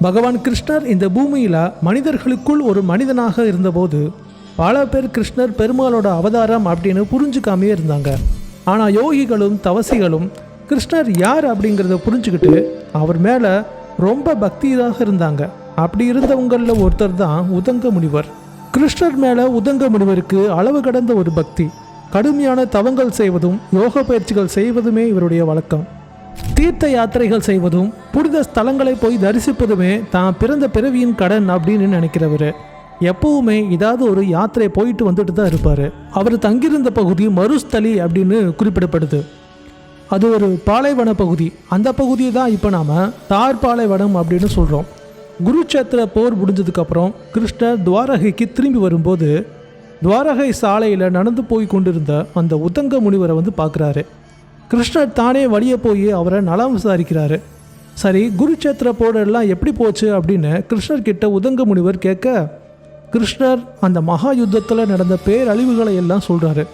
பகவான் கிருஷ்ணர் இந்த பூமியில் மனிதர்களுக்குள் ஒரு மனிதனாக இருந்தபோது பல பேர் கிருஷ்ணர் பெருமாளோட அவதாரம் அப்படின்னு புரிஞ்சுக்காமே இருந்தாங்க. ஆனால் யோகிகளும் தவசிகளும் கிருஷ்ணர் யார் அப்படிங்கிறத புரிஞ்சுக்கிட்டு அவர் மேலே ரொம்ப பக்தியாக இருந்தாங்க. அப்படி இருந்தவங்களில் ஒருத்தர் தான் உதங்க முனிவர். கிருஷ்ணர் மேலே உதங்க முனிவருக்கு அளவு கடந்த ஒரு பக்தி. கடுமையான தவங்கள் செய்வதும் யோக பயிற்சிகள் செய்வதுமே இவருடைய வழக்கம். தீர்த்த யாத்திரைகள் செய்வதும் புனித ஸ்தலங்களை போய் தரிசிப்பதுமே தான் பிறந்த பிறவியின் கடன் அப்படின்னு நினைக்கிறவர். எப்பவுமே ஏதாவது ஒரு யாத்திரை போயிட்டு வந்துட்டு தான் இருப்பார். அவர் தங்கியிருந்த பகுதி மருஸ்தலி அப்படின்னு குறிப்பிடப்படுது. அது ஒரு பாலைவன பகுதி. அந்த பகுதியை தான் இப்போ நாம் தார் பாலைவனம் அப்படின்னு சொல்கிறோம். குருட்சேத்திர போர் முடிஞ்சதுக்கப்புறம் கிருஷ்ணர் துவாரகைக்கு திரும்பி வரும்போது துவாரகை சாலையில் நடந்து போய் கொண்டிருந்த அந்த உதங்க முனிவரை பார்க்குறாரு. கிருஷ்ணர் தானே வழியே போய் அவரை நலம் விசாரிக்கிறாரு. சரி, குருட்சேத்திர போரெல்லாம் எப்படி போச்சு அப்படின்னு கிருஷ்ணர்கிட்ட உதங்க முனிவர் கேட்க, கிருஷ்ணர் அந்த மகா யுத்தத்தில் நடந்த பேரழிவுகளை எல்லாம் சொல்கிறாரு.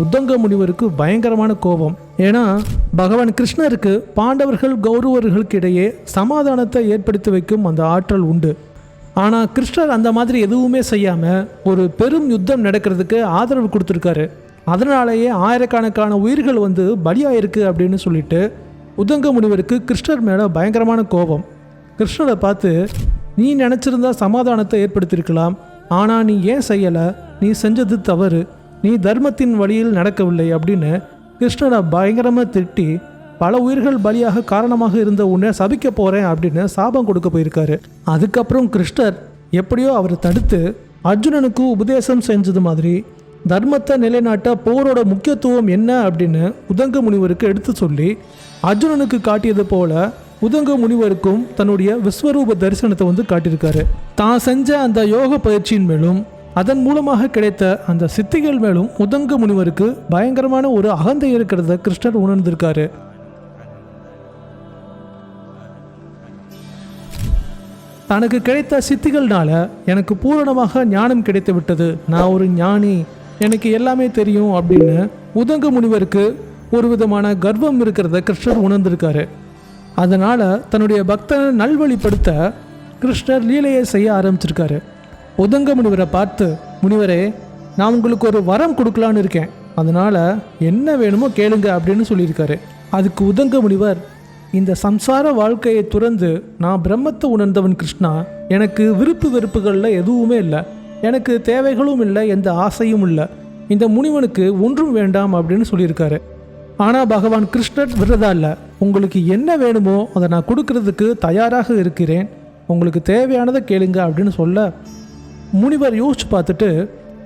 உதங்க முனிவருக்கு பயங்கரமான கோபம். ஏன்னா பகவான் கிருஷ்ணருக்கு பாண்டவர்கள் கௌரவர்களுக்கு இடையே சமாதானத்தை ஏற்படுத்தி வைக்கும் அந்த ஆற்றல் உண்டு. ஆனால் கிருஷ்ணர் அந்த மாதிரி எதுவுமே செய்யாமல் ஒரு பெரும் யுத்தம் நடக்கிறதுக்கு ஆதரவு கொடுத்துருக்காரு. அதனாலேயே ஆயிரக்கணக்கான உயிர்கள் பலியாயிருக்கு அப்படின்னு சொல்லிட்டு உதங்க முனிவருக்கு கிருஷ்ணர் மேலே பயங்கரமான கோபம். கிருஷ்ணரை பார்த்து, நீ நினச்சிருந்தா சமாதானத்தை ஏற்படுத்தியிருக்கலாம், ஆனால் நீ ஏன் செய்யலை, நீ செஞ்சது தவறு, நீ தர்மத்தின் வழியில் நடக்கவில்லை அப்படின்னு கிருஷ்ணரை பயங்கரமாக திட்டி பல உயிர்கள் பலியாக காரணமாக இருந்த உன்னை சபிக்க போகிறேன் அப்படின்னு சாபம் கொடுக்க போயிருக்காரு. அதுக்கப்புறம் கிருஷ்ணர் எப்படியோ அவரை தடுத்து அர்ஜுனனுக்கு உபதேசம் செஞ்சது மாதிரி தர்மத்தை நிலைநாட்ட போரோட முக்கியத்துவம் என்ன அப்படின்னு உதங்க முனிவருக்கு எடுத்து சொல்லி அர்ஜுனனுக்கு காட்டியது போல உதங்க முனிவருக்கும் தன்னுடைய விஸ்வரூப தரிசனத்தை காட்டியிருக்காரு. தான் செஞ்ச அந்த யோக பயிற்சியின் மேலும் அதன் மூலமாக கிடைத்த அந்த சித்திகள் மேலும் உதங்க முனிவருக்கு பயங்கரமான ஒரு அகந்தை இருக்கிறத கிருஷ்ணர் உணர்ந்திருக்காரு. தனக்கு கிடைத்த சித்திகள்னால எனக்கு பூரணமாக ஞானம் கிடைத்து விட்டது, நான் ஒரு ஞானி, எனக்கு எல்லாமே தெரியும் அப்படின்னு உதங்க முனிவருக்கு ஒரு விதமான கர்வம் இருக்கிறத கிருஷ்ணர் உணர்ந்திருக்காரு. அதனால் தன்னுடைய பக்தனை நல்வழிப்படுத்த கிருஷ்ணர் லீலையை செய்ய ஆரம்பிச்சிருக்காரு. உதங்க முனிவரை பார்த்து, முனிவரே, நான் உங்களுக்கு ஒரு வரம் கொடுக்கலான்னு இருக்கேன், அதனால் என்ன வேணுமோ கேளுங்க அப்படின்னு சொல்லியிருக்காரு. அதுக்கு உதங்க முனிவர், இந்த சம்சார வாழ்க்கையை துறந்து நான் பிரம்மத்தை உணர்ந்தவன் கிருஷ்ணா, எனக்கு விருப்பு வெறுப்புகளில் எதுவுமே இல்லை, எனக்கு தேவைகளும் இல்லை, எந்த ஆசையும் இல்லை, இந்த முனிவனுக்கு ஒன்றும் வேண்டாம் அப்படின்னு சொல்லியிருக்காரு. ஆனால் பகவான் கிருஷ்ணர் விரதா இல்லை, உங்களுக்கு என்ன வேணுமோ அதை நான் கொடுக்கறதுக்கு தயாராக இருக்கிறேன், உங்களுக்கு தேவையானதை கேளுங்க அப்படின்னு சொல்ல, முனிவர் யோசிச்சு பார்த்துட்டு,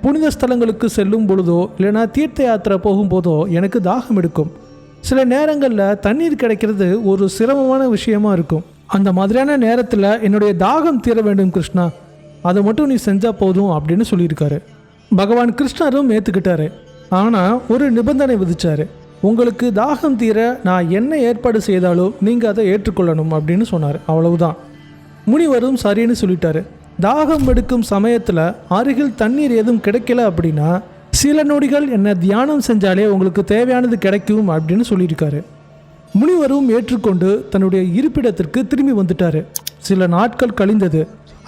புனித ஸ்தலங்களுக்கு செல்லும் பொழுதோ இல்லைனா தீர்த்த யாத்திரை போகும்போதோ எனக்கு தாகம் எடுக்கும், சில நேரங்களில் தண்ணீர் கிடைக்கிறது ஒரு சிரமமான விஷயமா இருக்கும், அந்த மாதிரியான நேரத்தில் என்னுடைய தாகம் தீர வேண்டும் கிருஷ்ணா, அதை மட்டும் நீ செஞ்சால் போதும் அப்படின்னு சொல்லியிருக்காரு. பகவான் கிருஷ்ணரும் ஏற்றுக்கிட்டாரு. ஆனால் ஒரு நிபந்தனை விதிச்சாரு, உங்களுக்கு தாகம் தீர நான் என்ன ஏற்பாடு செய்தாலும் நீங்கள் அதை ஏற்றுக்கொள்ளணும் அப்படின்னு சொன்னார். அவ்வளவுதான். முனிவரும் சரின்னு சொல்லிட்டாரு. தாகம் எடுக்கும் சமயத்தில் அருகில் தண்ணீர் எதுவும் கிடைக்கல அப்படின்னா சில நொடிகள் என்ன தியானம் செஞ்சாலே உங்களுக்கு தேவையானது கிடைக்கும் அப்படின்னு சொல்லியிருக்காரு. முனிவரும் ஏற்றுக்கொண்டு தன்னுடைய இருப்பிடத்திற்கு திரும்பி வந்துட்டாரு. சில நாட்கள் கழிந்தது.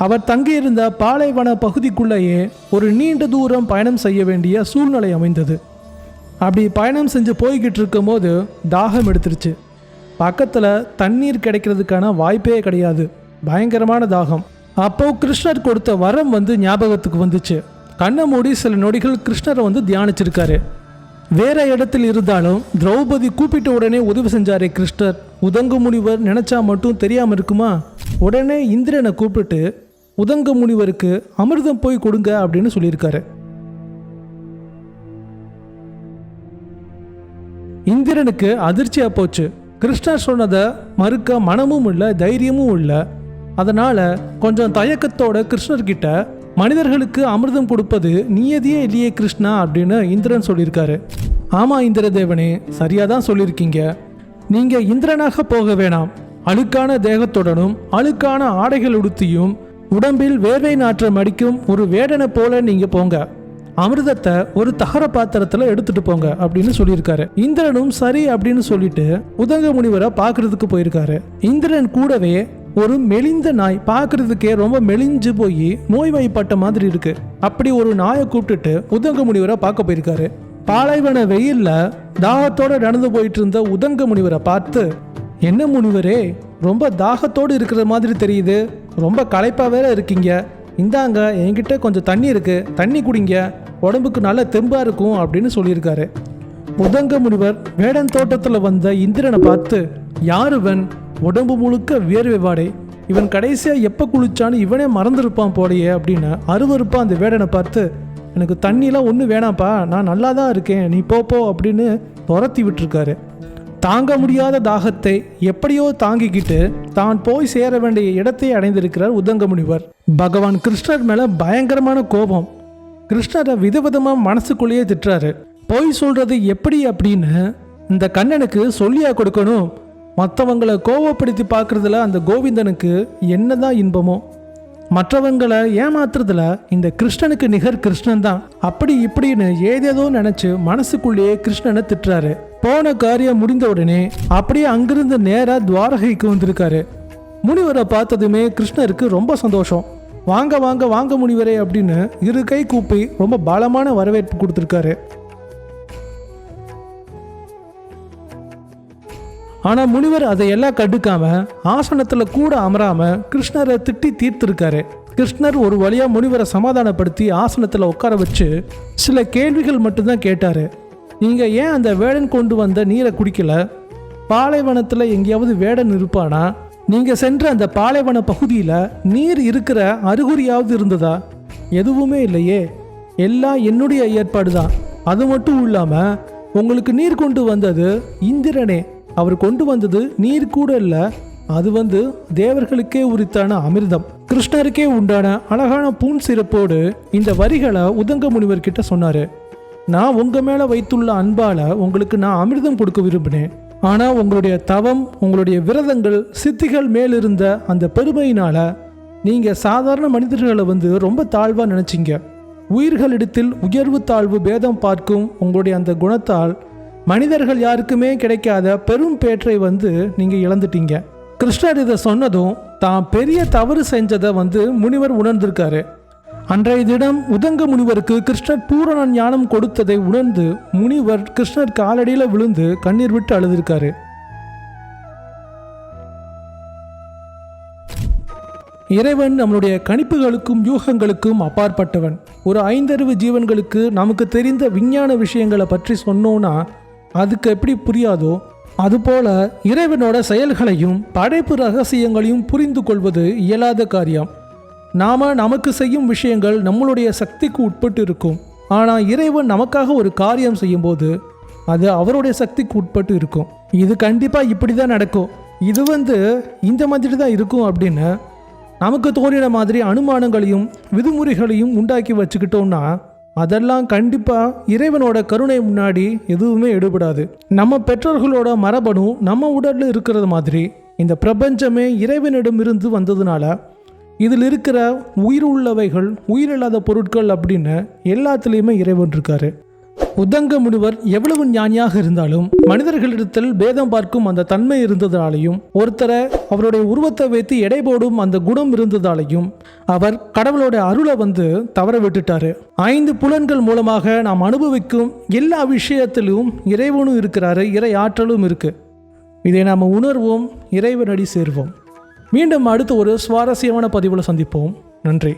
அவர் தங்கியிருந்த பாலைவன பகுதிக்குள்ளேயே ஒரு நீண்ட தூரம் பயணம் செய்ய வேண்டிய சூழ்நிலை அமைந்தது. அப்படி பயணம் செஞ்சு போய்கிட்டு இருக்கும் போது தாகம் எடுத்துருச்சு. பக்கத்தில் தண்ணீர் கிடைக்கிறதுக்கான வாய்ப்பே கிடையாது. பயங்கரமான தாகம். அப்போ கிருஷ்ணர் கொடுத்த வரம் ஞாபகத்துக்கு வந்துச்சு. கண்ணை மூடி சில நொடிகள் கிருஷ்ணரை தியானிச்சிருக்காரு. வேற இடத்தில் இருந்தாலும் திரௌபதி கூப்பிட்ட உடனே உதவி செஞ்சாரே கிருஷ்ணர். உதங்க முனிவர் நினைச்சா மட்டும் தெரியாமல் இருக்குமா? உடனே இந்திரனை கூப்பிட்டு உதங்க முனிவருக்கு அமிர்தம் போய் கொடுங்க அப்படின்னு சொல்லியிருக்காரு. இந்திரனுக்கு அதிர்ச்சியா போச்சு. கிருஷ்ணர் சொன்னதை மறுக்க மனமும் இல்லை, தைரியமும் இல்லை. அதனால கொஞ்சம் தயக்கத்தோட கிருஷ்ணர்கிட்ட, மனிதர்களுக்கு அமிர்தம் கொடுப்பது நியதியே இல்லையே கிருஷ்ணா அப்படின்னு இந்திரன் சொல்லியிருக்காரு. ஆமாம் இந்திரதேவனே, சரியாதான் சொல்லியிருக்கீங்க. நீங்கள் இந்திரனாக போக வேணாம். அழுக்கான தேகத்துடனும் அழுக்கான ஆடைகள் உடுத்தியும் உடம்பில் வேர்வை நாற்றம் அடிக்கும் ஒரு வேடனை போல நீங்கள் போங்க. அமிர்தத்தை ஒரு தகர பாத்திரத்தில் எடுத்துட்டு போங்க அப்படின்னு சொல்லியிருக்காரு. இந்திரனும் சரி அப்படின்னு சொல்லிட்டு உதங்க முனிவரை பார்க்கறதுக்கு போயிருக்காரு. இந்திரன் கூடவே ஒரு மெலிந்த நாய், பார்க்கறதுக்கே ரொம்ப மெலிஞ்சு போய் நோய்வாய்ப்பட்ட மாதிரி இருக்கு. அப்படி ஒரு நாயை கூப்பிட்டுட்டு உதங்க முனிவரை பார்க்க போயிருக்காரு. பாலைவன வெயில்ல தாகத்தோட நடந்து போயிட்டு இருந்த உதங்க முனிவரை பார்த்து, என்ன முனிவரே, ரொம்ப தாகத்தோடு இருக்கிற மாதிரி தெரியுது, ரொம்ப களைப்பா வேற இருக்கீங்க, இந்தாங்க என்கிட்ட கொஞ்சம் தண்ணி இருக்கு, தண்ணி குடிங்க, உடம்புக்கு நல்ல தெம்பா இருக்கும் அப்படின்னு சொல்லியிருக்காரு. உதங்க முனிவர் வேடன் தோட்டத்தில் வந்த இந்திரனை பார்த்து, யாருவன், உடம்பு முழுக்க வியர்வை வாடை, இவன் கடைசியாக எப்போ குளிச்சான்னு இவனே மறந்துருப்பான் போலையே அப்படின்னு அருவருப்பாக அந்த வேடனை பார்த்து, எனக்கு தண்ணிலாம் ஒன்றும் வேணாம்ப்பா, நான் நல்லா தான் இருக்கேன், நீ போ அப்படின்னு துரத்தி விட்டுருக்காரு. தாங்க முடியாத தாகத்தை எப்படியோ தாங்கிக்கிட்டு தான் போய் சேர வேண்டிய இடத்தை அடைந்திருக்கிறார் உதங்க முனிவர். பகவான் கிருஷ்ணர் மேலே பயங்கரமான கோபம். கிருஷ்ணரை விதவிதமாக மனசுக்குள்ளேயே திட்டுறாரு. போய் சொல்றது எப்படி அப்படின்னு இந்த கண்ணனுக்கு சொல்லியா கொடுக்கணும்? மற்றவங்களை கோவப்படுத்தி பார்க்கறதுல அந்த கோவிந்தனுக்கு என்னதான் இன்பமோ, மற்றவங்களை ஏமாத்துறதுல இந்த கிருஷ்ணனுக்கு நிகர் கிருஷ்ணன் தான், அப்படி இப்படின்னு ஏதேதோ நினைச்சு மனசுக்குள்ளேயே கிருஷ்ணனை திட்டுறாரு. போன காரியம் முடிந்த உடனே அப்படியே அங்கிருந்து நேரா துவாரகைக்கு வந்திருக்காரு. முனிவரை பார்த்ததுமே கிருஷ்ணருக்கு ரொம்ப சந்தோஷம். வாங்க வாங்க வாங்க முனிவரே அப்படின்னு இரு கை கூப்பி ரொம்ப பலமான வரவேற்பு கொடுத்துருக்காரு. ஆனா முனிவர் அதையெல்லாம் கண்டுக்காம ஆசனத்துல கூட அமராம கிருஷ்ணரை திட்டி தீர்த்திருக்காரு. கிருஷ்ணர் ஒரு வழியா முனிவரை சமாதானப்படுத்தி ஆசனத்துல உட்கார வச்சு சில கேள்விகள் மட்டும்தான் கேட்டாரு. நீங்க ஏன் அந்த வேடன் கொண்டு வந்த நீரை குடிக்கல? பாலைவனத்துல எங்கேயாவது வேடன் இருப்பானா? நீங்க சென்ற அந்த பாலைவன பகுதியில நீர் இருக்கிற அறிகுறியாவது இருந்ததா? எதுவுமே இல்லையே, எல்லாம் என்னுடைய ஏற்பாடு தான். அது மட்டும் இல்லாம உங்களுக்கு நீர் கொண்டு வந்தது இந்திரனே, அவர் கொண்டு வந்தது நீர் கூட இல்ல, அது தேவர்களுக்கே உரித்தான அமிர்தம். கிருஷ்ணருக்கே உண்டான அழகான பூன் சிறப்போடு இந்த வரிகளை உதங்க முனிவர் கிட்ட சொன்னாரு. நான் உங்க மேல வைத்துள்ள அன்பால உங்களுக்கு நான் அமிர்தம் கொடுக்க விரும்பினேன். ஆனா உங்களுடைய தவம், உங்களுடைய விரதங்கள், சித்திகள் மேலிருந்த அந்த பெருமையினால நீங்க சாதாரண மனிதர்களை ரொம்ப தாழ்வா நினைச்சிங்க. உயிர்களிடத்தில் உயர்வு தாழ்வு பேதம் பார்க்கும் உங்களுடைய அந்த குணத்தால் மனிதர்கள் யாருக்குமே கிடைக்காத பெரும் பேற்றை நீங்க இழந்துட்டீங்க. கிருஷ்ணர் இதை சொன்னதும் தான் பெரிய தவறு செஞ்சதை முனிவர் உணர்ந்திருக்காரு. அன்றைய தினம் உதங்க முனிவருக்கு கிருஷ்ணர் பூரண ஞானம் கொடுத்ததை உணர்ந்து முனிவர் கிருஷ்ணர் காலடியில விழுந்து கண்ணீர் விட்டு அழுதிருக்காரு. இறைவன் நம்மளுடைய கணிப்புகளுக்கும் யூகங்களுக்கும் அப்பாற்பட்டவன். ஒரு ஐந்தறிவு ஜீவன்களுக்கு நமக்கு தெரிந்த விஞ்ஞான விஷயங்களை பற்றி சொன்னோன்னா அதுக்கு எப்படி புரியாதோ, அதுபோல இறைவனோட செயல்களையும் படைப்பு ரகசியங்களையும் புரிந்து கொள்வது இயலாத காரியம். நமக்கு செய்யும் விஷயங்கள் நம்மளுடைய சக்திக்கு உட்பட்டு இருக்கும். ஆனால் இறைவன் நமக்காக ஒரு காரியம் செய்யும்போது அது அவருடைய சக்திக்கு உட்பட்டு இருக்கும். இது கண்டிப்பாக இப்படி தான் நடக்கும், இது இந்த மாதிரி தான் இருக்கும் அப்படின்னு நமக்கு தோன்றின மாதிரி அனுமானங்களையும் விதிமுறைகளையும் உண்டாக்கி வச்சுக்கிட்டோம்னா அதெல்லாம் கண்டிப்பாக இறைவனோட கருணை முன்னாடி எதுவுமே எடுபடாது. நம்ம பெற்றோர்களோட மரபணு நம்ம உடலில் இருக்கிறது மாதிரி இந்த பிரபஞ்சமே இறைவனிடமிருந்து வந்ததுனால இதில் இருக்கிற உயிர் உள்ளவைகள், உயிரில்லாத பொருட்கள் அப்படின்னு எல்லாத்துலேயுமே இறைவன் இருக்காரு. உதங்க முனிவர் எவ்வளவு ஞானியாக இருந்தாலும் மனிதர்களிடத்தில் பேதம் பார்க்கும் அந்த தன்மை இருந்ததாலையும், ஒருத்தரை அவருடைய உருவத்தை வைத்து எடை போடும் அந்த குணம் இருந்ததாலையும் அவர் கடவுளோட அருளை தவற விட்டுட்டாரு. 5 புலன்கள் மூலமாக நாம் அனுபவிக்கும் எல்லா விஷயத்திலும் இறைவனும் இருக்கிறாரு, இறை ஆற்றலும் இருக்கு. இதை நாம் உணர்வோம், இறைவனடி சேர்வோம். மீண்டும் அடுத்து ஒரு சுவாரஸ்யமான பதிவில் சந்திப்போம். நன்றி.